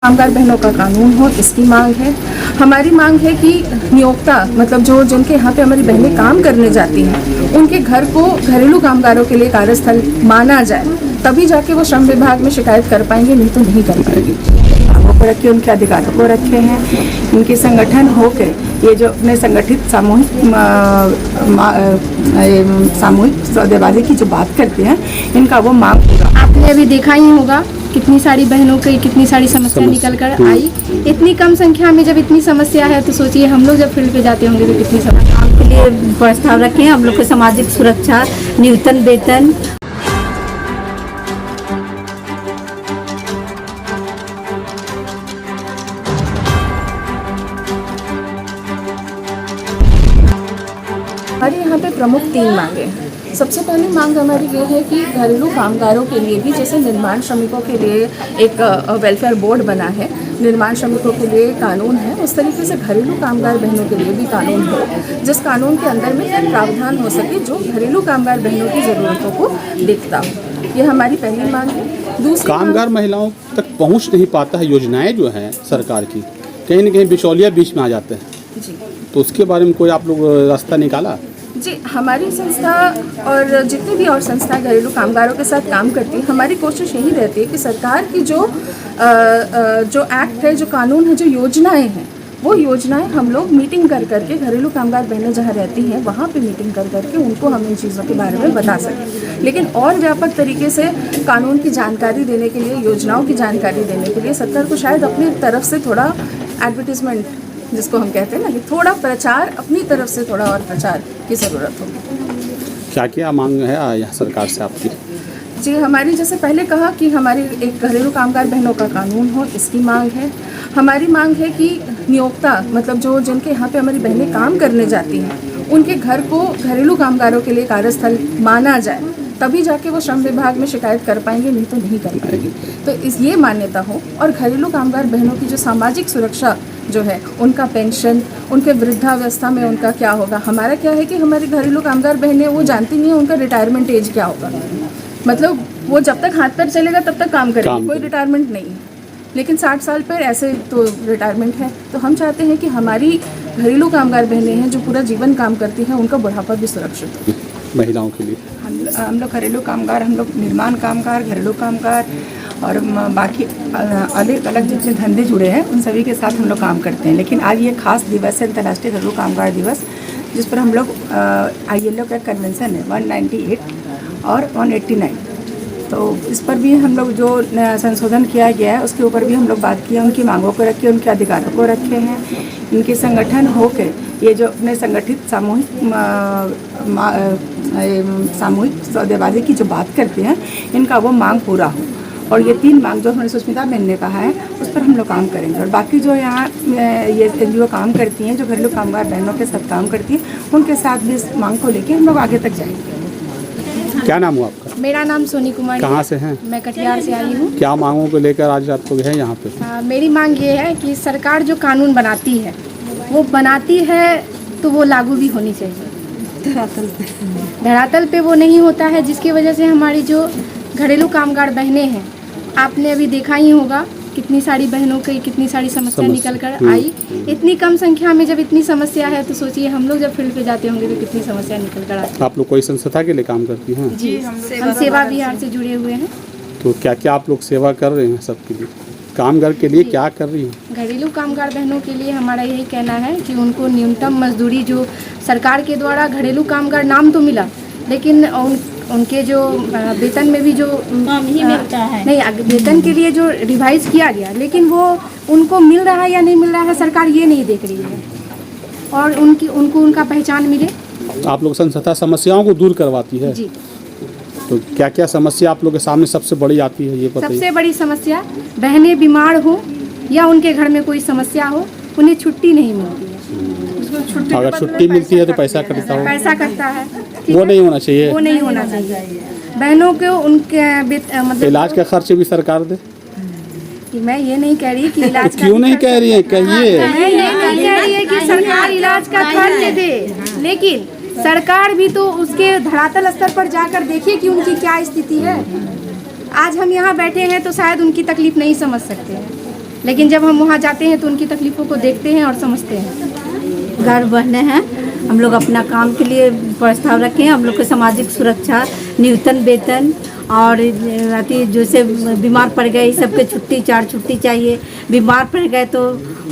कामगार बहनों का कानून हो, इसकी मांग है। हमारी मांग है कि नियोक्ता मतलब जो जिनके यहाँ पे हमारी बहनें काम करने जाती हैं उनके घर को घरेलू कामगारों के लिए कार्यस्थल माना जाए, तभी जाके वो श्रम विभाग में शिकायत कर पाएंगे, नहीं तो नहीं कर पाएंगे। मांगों को रखे, उनके अधिकारों को रखे हैं। उनके संगठन होकर ये जो अपने संगठित सामूहिक सौदेबाजी की जो बात करते हैं, इनका वो मांग पूरा। आपने अभी देखा ही होगा कितनी सारी बहनों की कितनी सारी समस्या निकल कर आई। इतनी कम संख्या में जब इतनी समस्या है तो सोचिए हम लोग जब फील्ड पे जाते होंगे तो कितनी समस्या। काम के लिए प्रस्ताव रखे हैं हम लोग को, सामाजिक सुरक्षा, न्यूनतम वेतन। हमारे यहाँ पे प्रमुख 3 मांगे हैं। सबसे पहली मांग हमारी ये है कि घरेलू कामगारों के लिए भी, जैसे निर्माण श्रमिकों के लिए एक वेलफेयर बोर्ड बना है, निर्माण श्रमिकों के लिए कानून है, उस तरीके से घरेलू कामगार बहनों के लिए भी कानून हो, जिस कानून के अंदर में एक प्रावधान हो सके जो घरेलू कामगार बहनों की ज़रूरतों को देखता हो। ये हमारी पहली मांग है। दूसरी कामगार महिलाओं तक पहुँच नहीं पाता है, योजनाएँ जो हैं सरकार की कहीं न कहीं बिचौलिया बीच में आ जाते हैं जी, तो उसके बारे में कोई आप लोग रास्ता निकाला? जी, हमारी संस्था और जितनी भी और संस्थाएं घरेलू कामगारों के साथ काम करती हैं, हमारी कोशिश यही रहती है कि सरकार की जो एक्ट है, जो कानून है, जो योजनाएं हैं, वो योजनाएं हम लोग मीटिंग कर करके घरेलू कामगार बहनें जहाँ रहती हैं वहाँ पे मीटिंग कर करके उनको हम इन चीज़ों के बारे में बता सकें। लेकिन और व्यापक तरीके से कानून की जानकारी देने के लिए, योजनाओं की जानकारी देने के लिए सरकार को शायद अपनी तरफ से थोड़ा एडवर्टीजमेंट, जिसको हम कहते हैं ना, कि थोड़ा प्रचार, अपनी तरफ से थोड़ा और प्रचार की ज़रूरत होगी। क्या क्या मांग है यहाँ सरकार से आपकी? जी, हमारी जैसे पहले कहा कि हमारी एक घरेलू कामगार बहनों का कानून हो, इसकी मांग है। हमारी मांग है कि नियोक्ता मतलब जो जिनके यहाँ पे हमारी बहनें काम करने जाती हैं उनके घर को घरेलू कामगारों के लिए कार्यस्थल माना जाए, तभी जाके वो श्रम विभाग में शिकायत कर पाएंगे, नहीं तो नहीं कर पाएंगे। तो ये मान्यता हो। और घरेलू कामगार बहनों की जो सामाजिक सुरक्षा जो है, उनका पेंशन, उनके वृद्धावस्था में उनका क्या होगा। हमारा क्या है कि हमारी घरेलू कामगार बहनें वो जानती नहीं है उनका रिटायरमेंट एज क्या होगा, मतलब वो जब तक हाथ पैर चलेगा तब तक काम करेगी, कोई रिटायरमेंट नहीं है। लेकिन 60 साल पर ऐसे तो रिटायरमेंट है। तो हम चाहते हैं कि हमारी घरेलू कामगार बहनें हैं जो पूरा जीवन काम करती हैं, उनका बुढ़ापा भी सुरक्षित हो। महिलाओं के लिए हम लोग घरेलू कामगार, हम लोग निर्माण कामगार, घरेलू कामगार और बाकी अलग अलग जितने धंधे जुड़े हैं उन सभी के साथ हम लोग काम करते हैं। लेकिन आज ये खास दिवस है, अंतर्राष्ट्रीय घरेलू कामगार दिवस, जिस पर हम लोग ILO का कन्वेंशन है 198 और 189, तो इस पर भी हम लोग जो संशोधन किया गया है उसके ऊपर भी हम लोग बात किया, उनकी मांगों को रखे, उनके अधिकारों को रखे हैं। इनके संगठन होकर ये जो अपने संगठित सामूहिक सौदेबाजी की जो बात करते हैं, इनका वो मांग पूरा हो। और ये 3 मांग जो हमारी सुष्मिता बहन ने कहा है उस पर हम लोग काम करेंगे। और बाकी जो यहाँ ये NGO काम करती हैं, जो घरेलू कामगार बहनों के साथ काम करती हैं, उनके साथ भी इस मांग को लेकर हम लोग आगे तक जाएंगे। क्या नाम हुआ आपका? मेरा नाम सोनी कुमारी। कहाँ से हैं? मैं कटिहार से आई हूँ। क्या मांगों को लेकर आज आप लोग हैं यहाँ पे? मेरी मांग ये है कि सरकार जो कानून बनाती है वो बनाती है तो वो लागू भी होनी चाहिए। धरातल पे वो नहीं होता है, जिसकी वजह से हमारी जो घरेलू कामगार बहनें हैं, आपने अभी देखा ही होगा कितनी सारी बहनों की कितनी सारी समस्या निकल कर आई। इतनी कम संख्या में जब इतनी समस्या है तो सोचिए हम लोग जब फील्ड पे जाते होंगे तो कितनी समस्या निकल कर आती है। आप लोग कोई संस्था के लिए काम करती हैं? जी, हम सेवा विहार से जुड़े हुए हैं। तो क्या क्या आप लोग सेवा कर रहे हैं सबके लिए? कामगार के लिए क्या कर रही हैं? घरेलू कामगार बहनों के लिए हमारा यही कहना है कि उनको न्यूनतम मजदूरी, जो सरकार के द्वारा घरेलू कामगार नाम तो मिला, लेकिन उनके जो वेतन में भी जो नहीं मिलता है, नहीं, वेतन के लिए जो रिवाइज किया गया, लेकिन वो उनको मिल रहा है या नहीं मिल रहा है, सरकार ये नहीं देख रही है। और उनको उनका पहचान मिले। आप लोग संस्था समस्याओं को दूर करवाती है जी। तो क्या क्या समस्या आप लोग के सामने सबसे बड़ी आती है, ये बताइए। सबसे बड़ी समस्या, बहनें बीमार हो या उनके घर में कोई समस्या हो, उन्हें छुट्टी नहीं मिलती है। अगर छुट्टी मिलती है तो पैसा कटता हो, पैसा कटता है, वो नहीं होना चाहिए। वो नहीं होना चाहिए। बहनों को उनके मतलब इलाज का खर्च भी सरकार दे। कि मैं ये नहीं कह रही कि इलाज क्यों नहीं कह रही है, कहिए। मैं ये नहीं कह रही है कि सरकार इलाज का खर्च दे, लेकिन सरकार भी तो उसके धरातल स्तर पर जाकर देखिए कि उनकी क्या स्थिति है। आज हम यहाँ बैठे हैं तो शायद उनकी तकलीफ नहीं समझ सकते हैं, लेकिन जब हम वहाँ जाते हैं तो उनकी तकलीफ़ों को देखते हैं और समझते हैं। घर बहने हैं, हम लोग अपना काम के लिए प्रस्ताव रखे हैं। हम लोग को सामाजिक सुरक्षा, न्यूनतम वेतन और अति जैसे बीमार पड़ गए इस सबके छुट्टी 4 छुट्टी चाहिए। बीमार पड़ गए तो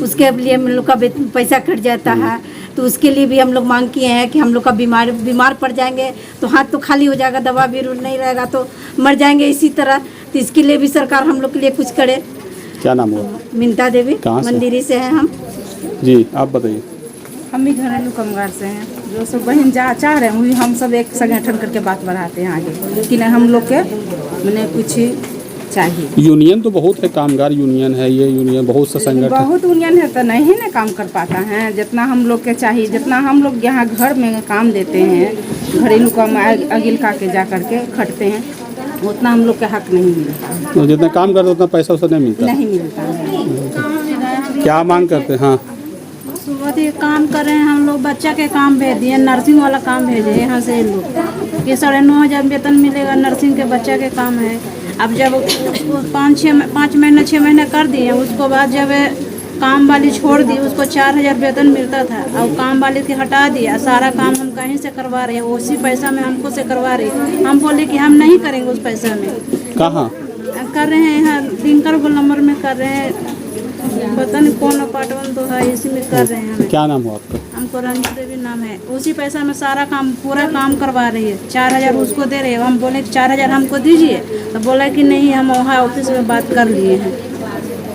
उसके लिए हम लोग का पैसा कट जाता है, तो उसके लिए भी हम लोग मांग किए हैं कि हम लोग का बीमार पड़ जाएंगे तो हाथ तो खाली हो जाएगा, दवा भी नहीं रहेगा तो मर जाएंगे इसी तरह। तो इसके लिए भी सरकार हम लोग के लिए कुछ करे। क्या नाम हुआ? मिंता देवी, कहाँ से? मंदिरी से हैं हम। जी आप बताइए। हम भी घरेलू कामगार से हैं। जो सब बहन चाह रहे हैं वही हम सब एक संगठन करके बात बढ़ाते हैं आगे कि नहीं हम लोग के मैंने कुछ चाहिए। यूनियन तो बहुत है, कामगार यूनियन है, ये यूनियन बहुत सा संगठन। बहुत यूनियन है तो नहीं ना काम कर पाता है जितना हम लोग के चाहिए। जितना हम लोग यहाँ घर में काम देते हैं, घरेलू काम अगिलका के जा करके खटते हैं, उतना हम लोग के हक नहीं मिलता। तो जितना काम करते उतना पैसा उसा नहीं मिलता। नहीं मिलता है। क्या मांग करते हैं? हाँ सुबह से काम कर रहे हैं हम लोग। बच्चा के काम भेज दिए, नर्सिंग वाला काम भेजे यहाँ से लोग कि 9,500 वेतन मिलेगा। नर्सिंग के बच्चा के काम है। अब जब 5 महीने 6 महीने कर दिए, उसको बाद जब काम वाली छोड़ दी, उसको 4,000 वेतन मिलता था। अब काम वाली के हटा दिया, सारा काम हम कहीं से करवा रहे हैं, उसी पैसा में हमको से करवा रही है। हम बोले कि हम नहीं करेंगे उस पैसा में। कहाँ कर रहे हैं यहाँ दिनकर नंबर में कर रहे हैं, पता नहीं कौन अपार्टमेंट तो है, इसी में कर रहे हैं। क्या नाम हुआ आपका? हमको रंजित देवी नाम है। उसी पैसा में सारा काम पूरा काम करवा रही है। 4,000 उसको दे रहे हैं। हम बोले कि 4,000 हमको दीजिए, तो बोला कि नहीं हम वहाँ ऑफिस में बात कर लिए हैं।